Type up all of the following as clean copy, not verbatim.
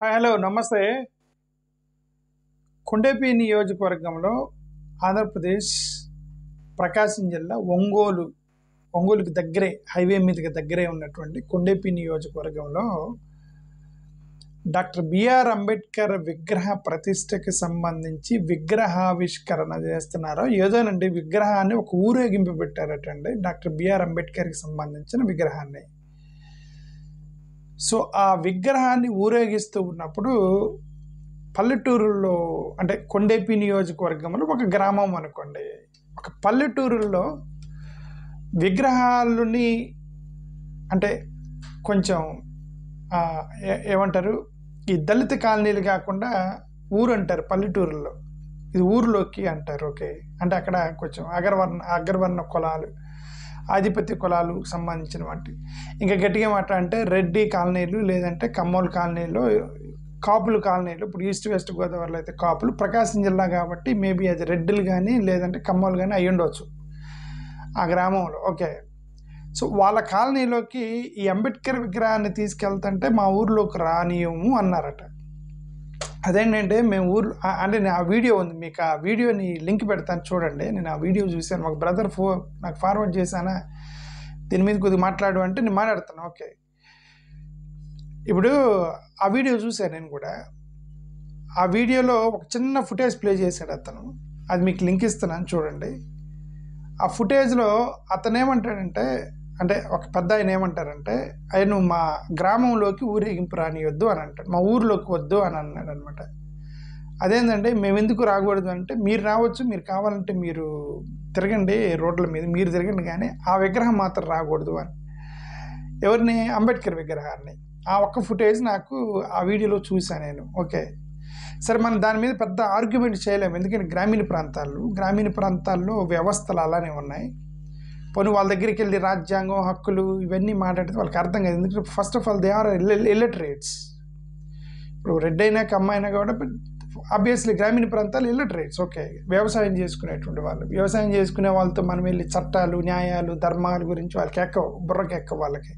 Hello నమస్తే. కొండేపి నియోజకవర్గంలో ఆంధ్రప్రదేశ్ ప్రకాశం జిల్లా ఒంగోలుకి దగ్గరే హైవే మీదకి దగ్గరే ఉన్నటువంటి కొండేపి నియోజకవర్గంలో డాక్టర్ బిఆర్ అంబేద్కర్ విగ్రహ ప్రతిష్టకి సంబంధించి విగ్రహావిష్కరణ చేస్తున్నారు. ఏదోనండి విగ్రహాన్ని ఒక ఊరేగింపు పెట్టారటండి, డాక్టర్ బిఆర్ అంబేద్కర్కి సంబంధించిన విగ్రహాన్ని. సో ఆ విగ్రహాన్ని ఊరేగిస్తూ ఉన్నప్పుడు పల్లెటూరుల్లో, అంటే కొండేపి నియోజకవర్గంలో ఒక గ్రామం అనుకోండి, ఒక పల్లెటూరుల్లో విగ్రహాలని అంటే కొంచెం ఏమంటారు, ఈ దళిత కాలనీలు కాకుండా ఊరు అంటారు పల్లెటూరుల్లో, ఇది ఊరిలోకి అంటారు. ఓకే, అంటే అక్కడ కొంచెం అగ్రవర్ణ కులాలు, ఆధిపత్య కులాలు సంబంధించిన వాటి, ఇంకా గట్టిగా మాట అంటే రెడ్డి కాలనీలు, లేదంటే కమ్మోలు కాలనీలో, కాపులు కాలనీలు. ఇప్పుడు ఈస్ట్ వెస్ట్ గోదావరిలో అయితే కాపులు, ప్రకాశం జిల్లా కాబట్టి మేబీ అది రెడ్డిలు కానీ లేదంటే కమ్మోలు కానీ అయ్యి ఉండవచ్చు ఆ గ్రామంలో. ఓకే, సో వాళ్ళ కాలనీలోకి ఈ అంబేద్కర్ విగ్రహాన్ని తీసుకెళ్తుంటే మా ఊర్లోకి రానియము అన్నారట. అదేంటంటే మేము అంటే నేను ఆ వీడియో ఉంది, మీకు ఆ వీడియోని లింక్ పెడతాను చూడండి. నేను ఆ వీడియో చూశాను, మాకు బ్రదర్ నాకు ఫార్వర్డ్ చేశానా, దీని మీద కొద్దిగా మాట్లాడు అంటే నేను మాట్లాడతాను. ఓకే, ఇప్పుడు ఆ వీడియో చూశాను నేను కూడా. ఆ వీడియోలో ఒక చిన్న ఫుటేజ్ ప్లే చేశాడు అతను, అది మీకు లింక్ ఇస్తున్నాను చూడండి. ఆ ఫుటేజ్లో అతను ఏమంటాడంటే, అంటే ఒక పెద్ద ఆయన ఏమంటారంటే, ఆయన మా గ్రామంలోకి ఊరేగింపు రానియొద్దు అని అంటాడు, మా ఊర్లోకి వద్దు అని అన్నాడు అనమాట. అదేంటంటే మేము ఎందుకు రాకూడదు అంటే, మీరు రావచ్చు, మీరు కావాలంటే మీరు తిరగండి రోడ్ల మీద, మీరు తిరగండి, కానీ ఆ విగ్రహం మాత్రం రాకూడదు అని. ఎవరిని? అంబేద్కర్ విగ్రహాన్ని. ఆ ఒక్క ఫుటేజ్ నాకు ఆ వీడియోలో చూశాను నేను. ఓకే, సరే మనం దాని మీద పెద్ద ఆర్గ్యుమెంట్ చేయలేము, ఎందుకంటే గ్రామీణ ప్రాంతాల్లో వ్యవస్థలు అలానే ఉన్నాయి. పోనీ వాళ్ళ దగ్గరికి వెళ్ళి రాజ్యాంగం, హక్కులు ఇవన్నీ మాట్లాడితే వాళ్ళకి అర్థం కాదు, ఎందుకంటే first of all they are illiterates. ఇప్పుడు రెడ్ అయినా కమ్మ అయినా కూడా ఆబ్వియస్లీ గ్రామీణ ప్రాంతాలు ఇల్లిటరేట్స్. ఓకే, వ్యవసాయం చేసుకునేటువంటి వాళ్ళు, వ్యవసాయం చేసుకునే వాళ్ళతో మనం వెళ్ళి చట్టాలు, న్యాయాలు, ధర్మాల గురించి వాళ్ళకి బుర్రకి వాళ్ళకి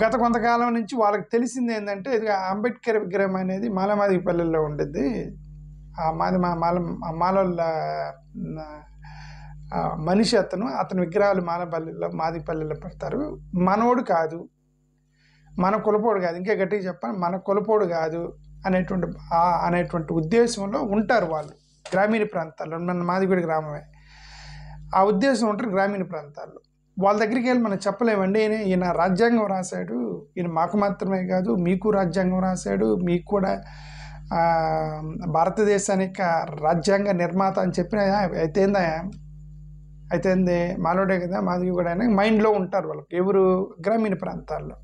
గత కొంతకాలం నుంచి వాళ్ళకి తెలిసింది ఏంటంటే, ఇది అంబేద్కర్ విగ్రహం అనేది మాలమాదిగపల్లెల్లో ఉండేది, ఆ మాలోళ్ళ మనిషి అతను విగ్రహాలు మాదిగపల్లెల్లో పెడతారు, మనోడు కాదు, మన కులపోడు కాదు, ఇంకా గట్టిగా చెప్పాలి మన కులపోడు కాదు అనేటువంటి ఉద్దేశంలో ఉంటారు వాళ్ళు గ్రామీణ ప్రాంతాల్లో. మన మాది కూడా గ్రామమే, ఆ ఉద్దేశం ఉంటారు గ్రామీణ ప్రాంతాల్లో. వాళ్ళ దగ్గరికి వెళ్ళి మనం చెప్పలేమండి, ఈయన రాజ్యాంగం రాశాడు, ఈయన మాకు మాత్రమే కాదు మీకు రాజ్యాంగం రాశాడు, మీకు కూడా భారతదేశానికి రాజ్యాంగ నిర్మాత అని చెప్పిన అయితేంది మాలోడే కదా, మాది కూడా అయినా మైండ్లో ఉంటారు వాళ్ళకి, ఎవరు? గ్రామీణ ప్రాంతాల్లో.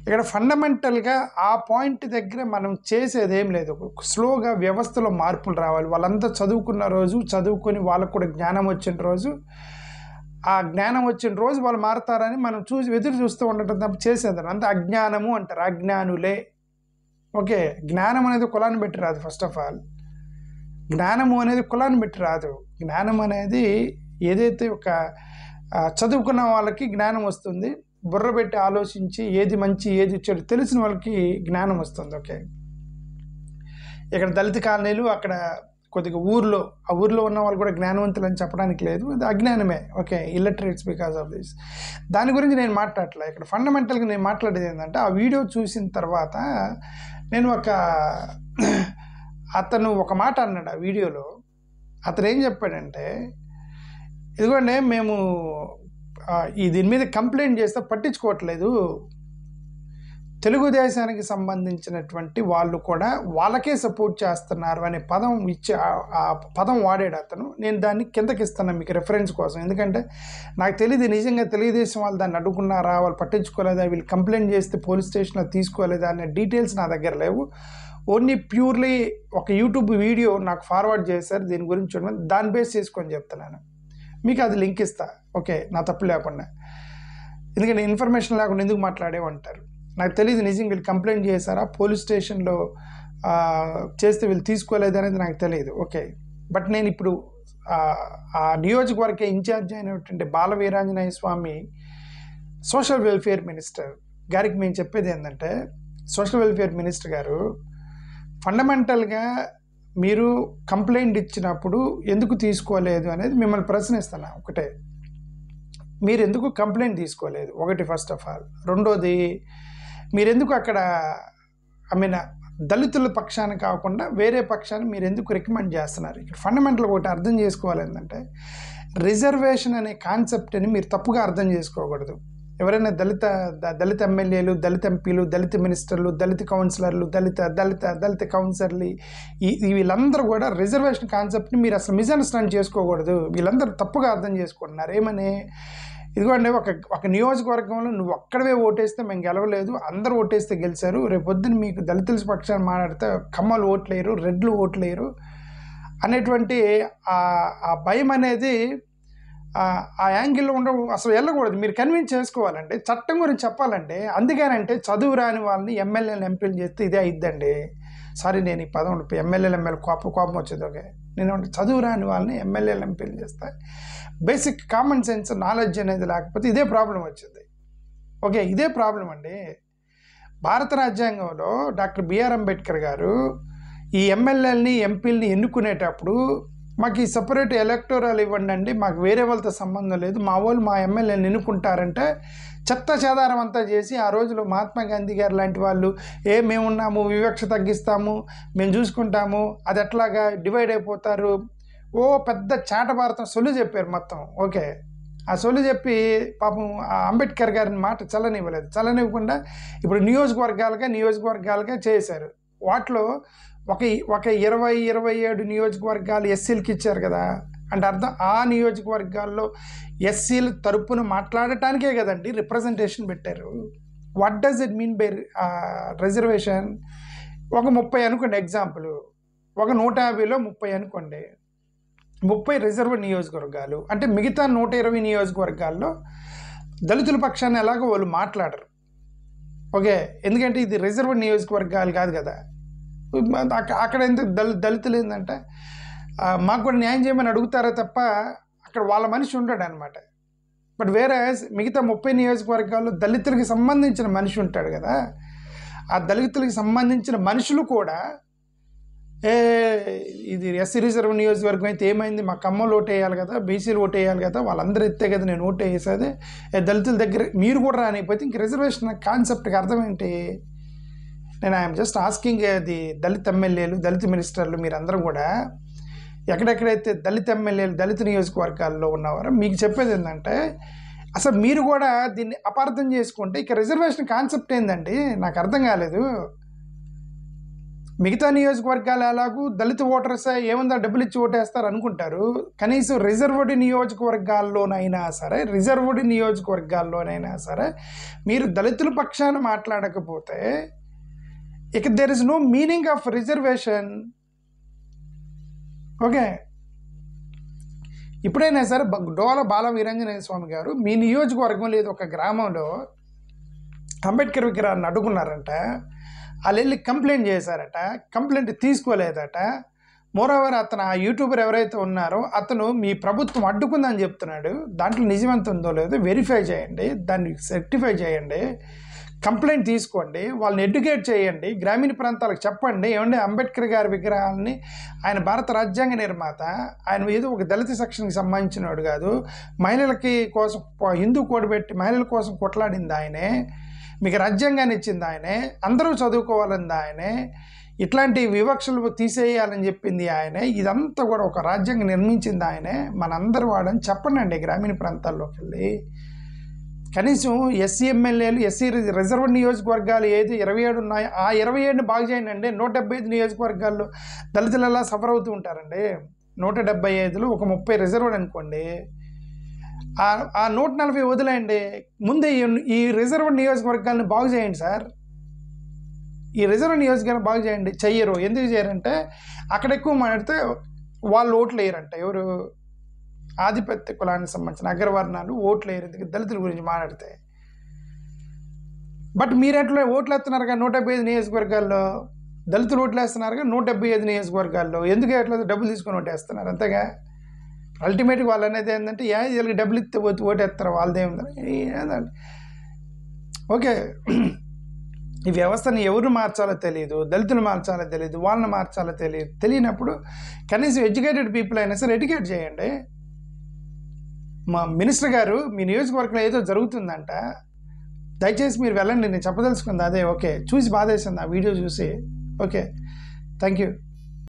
ఇక్కడ ఫండమెంటల్గా ఆ పాయింట్ దగ్గర మనం చేసేది ఏం లేదు, స్లోగా వ్యవస్థలో మార్పులు రావాలి. వాళ్ళంతా చదువుకున్న రోజు, చదువుకొని వాళ్ళకు కూడా జ్ఞానం వచ్చిన రోజు, ఆ జ్ఞానం వచ్చిన రోజు వాళ్ళు మారతారని మనం ఎదురు చూస్తూ ఉండటం తప్ప చేసేదాన్ని అంత అజ్ఞానము అంటారు, అజ్ఞానులే. ఓకే, జ్ఞానం అనేది కులాన్ని పెట్టి రాదు. ఫస్ట్ ఆఫ్ ఆల్ జ్ఞానము అనేది కులాన్ని పెట్టి రాదు. జ్ఞానం అనేది ఏదైతే ఒక చదువుకున్న వాళ్ళకి జ్ఞానం వస్తుంది, బుర్ర పెట్టి ఆలోచించి ఏది మంచి ఏది చెడు తెలిసిన వాళ్ళకి జ్ఞానం వస్తుంది. ఓకే, ఇక్కడ దళిత కాలనీలు, అక్కడ కొద్దిగా ఆ ఊర్లో ఉన్న వాళ్ళు కూడా జ్ఞానవంతులు అని చెప్పడానికి లేదు, అది అజ్ఞానమే. Okay, illiterates because of this. దాని గురించి నేను మాట్లాడలే. ఇక్కడ ఫండమెంటల్గా నేను మాట్లాడేది ఏంటంటే, ఆ వీడియో చూసిన తర్వాత నేను అతను ఒక మాట అన్నాడు ఆ వీడియోలో. అతను ఏం చెప్పాడంటే, ఇదిగోండి మేము దీని మీద కంప్లైంట్ చేస్తే పట్టించుకోవట్లేదు, తెలుగుదేశానికి సంబంధించినటువంటి వాళ్ళు కూడా వాళ్ళకే సపోర్ట్ చేస్తున్నారు అనే పదం ఆ పదం వాడాడు అతను. నేను దాన్ని కిందకి ఇస్తున్నాను మీకు రెఫరెన్స్ కోసం, ఎందుకంటే నాకు తెలియదు నిజంగా తెలుగుదేశం వాళ్ళు దాన్ని అడ్డుకున్నారా, వాళ్ళు పట్టించుకోలేదా, వీళ్ళు కంప్లైంట్ చేస్తే పోలీస్ స్టేషన్లో తీసుకోలేదా అనే డీటెయిల్స్ నా దగ్గర లేవు. ఓన్లీ ప్యూర్లీ ఒక యూట్యూబ్ వీడియో నాకు ఫార్వర్డ్ చేశారు, దీని గురించి చూడమని, దాన్ని బేస్ చేసుకొని చెప్తున్నాను మీకు, అది లింక్ ఇస్తా. ఓకే, నా తప్పు లేకుండా, ఎందుకంటే ఇన్ఫర్మేషన్ లేకుండా ఎందుకు మాట్లాడేమంటారు, నాకు తెలియదు నిజంగా వీళ్ళు కంప్లైంట్ చేశారా, పోలీస్ స్టేషన్లో చేస్తే వీళ్ళు తీసుకోలేదు అనేది నాకు తెలియదు. ఓకే, బట్ నేను ఇప్పుడు ఆ నియోజకవర్గ ఇన్ఛార్జ్ అయినటువంటి బాల Veeranjaneya Swamy social welfare minister గారికి మేము చెప్పేది ఏంటంటే, సోషల్ వెల్ఫేర్ మినిస్టర్ గారు, ఫండమెంటల్గా మీరు కంప్లైంట్ ఇచ్చినప్పుడు ఎందుకు తీసుకోలేదు అనేది మిమ్మల్ని ప్రశ్నిస్తున్నా. ఒకటే, మీరు ఎందుకు కంప్లైంట్ తీసుకోలేదు ఒకటి, ఫస్ట్ ఆఫ్ ఆల్. రెండోది, మీరెందుకు అక్కడ దళితుల పక్షాన్ని కాకుండా వేరే పక్షాన్ని మీరు ఎందుకు రికమెండ్ చేస్తున్నారు? ఇక్కడ ఫండమెంటల్ ఒకటి అర్థం చేసుకోవాలి ఏంటంటే, రిజర్వేషన్ అనే కాన్సెప్ట్ని మీరు తప్పుగా అర్థం చేసుకోకూడదు. ఎవరైనా దళిత ఎమ్మెల్యేలు, దళిత ఎంపీలు, దళిత మినిస్టర్లు, దళిత కౌన్సిలర్లు, దళిత కౌన్సిలర్లు, వీళ్ళందరూ కూడా రిజర్వేషన్ కాన్సెప్ట్ని మీరు అసలు మిస్అండర్స్టాండ్ చేసుకోకూడదు. వీళ్ళందరూ తప్పుగా అర్థం చేసుకుంటున్నారు. ఏమని, ఇదిగోండి ఒక నియోజకవర్గంలో నువ్వు ఒక్కడవే ఓటేస్తే మేము గెలవలేదు, అందరూ ఓటేస్తే గెలిచారు, రేపొద్దున మీకు దళితుల పక్షాన్ని మాట్లాడితే కమ్మలు ఓట్లేరు, రెడ్లు ఓట్లేరు అనేటువంటి ఆ భయం అనేది ఆ యాంగిల్లో అసలు వెళ్ళకూడదు. మీరు కన్విన్స్ చేసుకోవాలండి. చట్టం గురించి చెప్పాలంటే, అందుకేనంటే చదువు రాని వాళ్ళని ఎమ్మెల్యేలు ఎంపీలు చేస్తే ఇదే అయిద్దండి. సారీ, నేను ఈ పదం ఎమ్మెల్యేలు కోపం వచ్చేది. ఓకే, నేను చదువు రాని వాళ్ళని ఎమ్మెల్యేలు ఎంపీలు చేస్తే బేసిక్ కామన్ సెన్స్ నాలెడ్జ్ అనేది లేకపోతే ఇదే ప్రాబ్లం వచ్చింది. ఓకే, ఇదే ప్రాబ్లం అండి. భారత రాజ్యాంగంలో డాక్టర్ బిఆర్ అంబేద్కర్ గారు ఈ ఎమ్మెల్యేలని ఎంపీలని ఎన్నుకునేటప్పుడు మాకు ఈ సపరేట్ ఎలక్టోరల్ ఇవ్వండి అండి, మాకు వేరే వాళ్ళతో సంబంధం లేదు, మా వాళ్ళు మా ఎమ్మెల్యేని ఎన్నుకుంటారంటే చెత్త చెదారం అంతా చేసి ఆ రోజులో మహాత్మా గాంధీ గారు లాంటి వాళ్ళు మేమున్నాము, వివక్ష తగ్గిస్తాము, మేము చూసుకుంటాము, అది ఎట్లాగా డివైడ్ అయిపోతారు, పెద్ద చాటభారతం సొల్లు చెప్పారు మొత్తం. ఓకే, ఆ సొల్లు చెప్పి పాపం అంబేద్కర్ గారిని మాట చల్లనివ్వకుండా ఇప్పుడు నియోజకవర్గాలుగా చేశారు. వాటిలో ఒక 27 నియోజకవర్గాలు ఎస్సీలకి ఇచ్చారు కదా. అంటే అర్థం, ఆ నియోజకవర్గాల్లో ఎస్సీల తరపున మాట్లాడటానికే కదండి రిప్రజెంటేషన్ పెట్టారు. What does it mean by reservation? ఒక 30 అనుకోండి, ఎగ్జాంపుల్, ఒక 150లో 30 అనుకోండి, 30 రిజర్వ్ నియోజకవర్గాలు అంటే మిగతా 120 నియోజకవర్గాల్లో దళితుల పక్షాన్ని ఎలాగో వాళ్ళు మాట్లాడరు. ఓకే, ఎందుకంటే ఇది రిజర్వ్ నియోజకవర్గాలు కాదు కదా. అక్కడ ఎందుకు దళితులు ఏంటంటే మాకు కూడా న్యాయం చేయమని అడుగుతారా తప్ప అక్కడ వాళ్ళ మనిషి ఉంటాడు అనమాట. బట్ వేరే మిగతా 30 నియోజకవర్గాల్లో దళితులకి సంబంధించిన మనిషి ఉంటాడు కదా. ఆ దళితులకి సంబంధించిన మనుషులు కూడా ఇది ఎస్సీ రిజర్వ్ నియోజకవర్గం అయితే ఏమైంది, మా కమ్మలు ఓటు వేయాలి కదా, బీసీలు ఓటు వేయాలి కదా, వాళ్ళందరూ ఎత్తే కదా నేను ఓటు వేసేది, దళితుల దగ్గర మీరు కూడా రానిపోతే ఇంక రిజర్వేషన్ కాన్సెప్ట్కి అర్థం ఏంటి? నేను ఐఎమ్ జస్ట్ ఆస్కింగ్ ది దళిత ఎమ్మెల్యేలు, దళిత మినిస్టర్లు, మీరందరూ కూడా ఎక్కడెక్కడైతే దళిత ఎమ్మెల్యేలు దళిత నియోజకవర్గాల్లో ఉన్నవారో మీకు చెప్పేది ఏంటంటే, అసలు మీరు కూడా దీన్ని అపార్థం చేసుకుంటే ఇక రిజర్వేషన్ కాన్సెప్ట్ ఏందండి నాకు అర్థం కాలేదు. మిగతా నియోజకవర్గాలు ఎలాగూ దళిత ఓటర్స్ ఏముందా డబ్బులు ఇచ్చి ఓటేస్తారు అనుకుంటారు. కనీసం రిజర్వ్డ్ నియోజకవర్గాల్లోనైనా సరే మీరు దళితుల పక్షాన మాట్లాడకపోతే ఇక there is no meaning of reservation. Okay, ఇప్పుడైనా సరే డోల బాల వీరాంజనేయ స్వామి గారు మీ నియోజకవర్గం లేదు ఒక గ్రామంలో అంబేద్కర్ విగ్రహాన్ని అడ్డుకున్నారంట. వాళ్ళు వెళ్ళి కంప్లైంట్ చేశారట, కంప్లైంట్ తీసుకోలేదట. మోరోవర్ అతను ఆ యూట్యూబర్ ఎవరైతే ఉన్నారో అతను మీ ప్రభుత్వం అడ్డుకుందని చెప్తున్నాడు. దాంట్లో నిజమంత ఉందో లేదో వెరిఫై చేయండి, దాన్ని సర్టిఫై చేయండి, కంప్లైంట్ తీసుకోండి, వాళ్ళని ఎడ్యుకేట్ చేయండి, గ్రామీణ ప్రాంతాలకు చెప్పండి. ఏమంటే అంబేద్కర్ గారి విగ్రహాలని, ఆయన భారత రాజ్యాంగ నిర్మాత, ఆయన ఏదో ఒక దళిత సెక్షన్కి సంబంధించినవాడు కాదు, మహిళలకి కోసం హిందూ కోడ్ పెట్టి మహిళల కోసం కొట్లాడింది ఆయనే, మీకు రాజ్యాంగాన్ని ఇచ్చింది ఆయనే, అందరూ చదువుకోవాలంది ఆయనే, ఇట్లాంటి వివక్షలు తీసేయాలని చెప్పింది ఆయనే, ఇదంతా కూడా ఒక రాజ్యాంగం నిర్మించింది ఆయనే, మనందరూ వాడని చెప్పండి గ్రామీణ ప్రాంతాల్లోకి వెళ్ళి. కనీసం ఎస్సీ ఎమ్మెల్యేలు, ఎస్సీ రిజర్వ్ నియోజకవర్గాలు ఏది 27 ఉన్నాయో ఆ 27ని బాగు చేయండి అండి. 175 నియోజకవర్గాల్లో దళితులు ఎలా సఫర్ అవుతూ ఉంటారండి. 175లో ఒక 30 రిజర్వ్డ్ అనుకోండి, ఆ 140 వదిలేయండి. ముందే ఈ రిజర్వ్ నియోజకవర్గాలను బాగు చేయండి సార్. ఈ రిజర్వ్ నియోజకవర్గం బాగు చేయండి. చెయ్యరు. ఎందుకు చేయరంటే అక్కడ ఎక్కువ మాట్లాడితే వాళ్ళు ఓట్లు వేయరంట. ఎవరు? ఆధిపత్య కులానికి సంబంధించిన అగ్రవర్ణాలు ఓట్లు వేయరు దళితుల గురించి మాట్లాడితే. బట్ మీరెట్లో ఓట్లు వేస్తున్నారుగా 175 నియోజకవర్గాల్లో, దళితులు ఓట్లు వేస్తున్నారుగా 175 నియోజకవర్గాల్లో. ఎందుకు ఎట్లా డబ్బులు తీసుకొని ఓటేస్తున్నారు అంతేగా. అల్టిమేట్గా వాళ్ళు అనేది ఏంటంటే వీళ్ళకి డబ్బులు ఇస్తే ఓటేస్తారు, వాళ్ళదేముందని. ఓకే, ఈ వ్యవస్థని ఎవరు మార్చాలో తెలియదు, దళితులు మార్చాలో తెలియదు, వాళ్ళని మార్చాలో తెలియనప్పుడు కనీసం ఎడ్యుకేటెడ్ పీపుల్ అయినా సరే ఎడ్యుకేట్ చేయండి. మా మినిస్టర్ గారు మీ నియోజకవర్గంలో ఏదో జరుగుతుందంట, దయచేసి మీరు వెళ్ళండి, నేను చెప్పదలుచుకుంది అదే. ఓకే, చూసి బాధేసింది ఆ వీడియో చూసి. Okay, thank you.